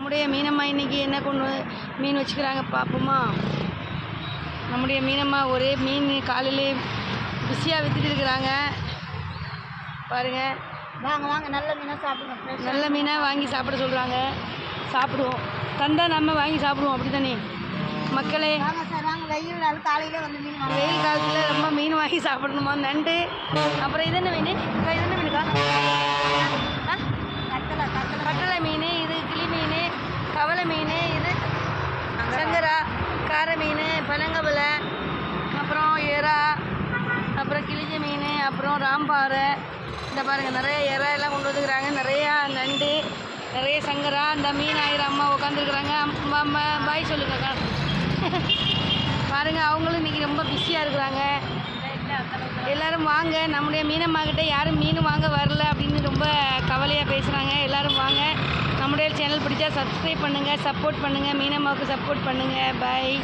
நம்முடைய மீனம்மா இன்றைக்கி என்ன மீன் வச்சுக்கிறாங்க பார்ப்போமா. நம்முடைய மீனம்மா ஒரே மீன் காலையிலே பிஸியாக விற்றுட்டு இருக்கிறாங்க பாருங்கள். வாங்க வாங்க, நல்ல மீனாக சாப்பிடுவோம். நல்ல மீனாக வாங்கி சாப்பிட சொல்கிறாங்க. சாப்பிடுவோம், தந்தால் நம்ம வாங்கி சாப்பிடுவோம். அப்படி தானே மக்களே? வாங்க சார் வாங்க. வெயில் நாள் காலையில் வந்து மீன் வாங்க. வெயில் காலத்தில் ரொம்ப மீன் வாங்கி சாப்பிடணுமா? நண்டு. அப்புறம் இது என்ன மீன்? இது என்ன மீனுக்கா? கட்டளை மீன், இது கிளி மீன், கவலை மீன், இது சங்கரா, கார மீன், பனங்கவலை, அப்புறம் எறா, அப்புறம் கிளிஞ்ச மீன், அப்புறம் ராம்பாறை. இந்த பாருங்கள் நிறைய எறா எல்லாம் கொண்டு வந்துக்கிறாங்க. நிறையா நண்டு, நிறைய சங்கரா. இந்த மீன் ஆயிரம் அம்மா உட்காந்துருக்குறாங்க. அம்மா பாய் சொல்லுங்கக்கா. பாருங்கள், அவங்களும் இன்றைக்கி ரொம்ப பிஸியாக இருக்கிறாங்க. எல்லோரும் வாங்க. நம்முடைய மீனம்மாக்கிட்ட யாரும் மீன் வாங்க வரல அப்படின்னு ரொம்ப கவலையாக பேசுகிறாங்க. எல்லோரும் வாங்க. நம்முடைய சேனல் பிடிச்சா சப்ஸ்கிரைப் பண்ணுங்கள், சப்போர்ட் பண்ணுங்கள், மீனம்மாவுக்கு சப்போர்ட் பண்ணுங்கள். பாய்.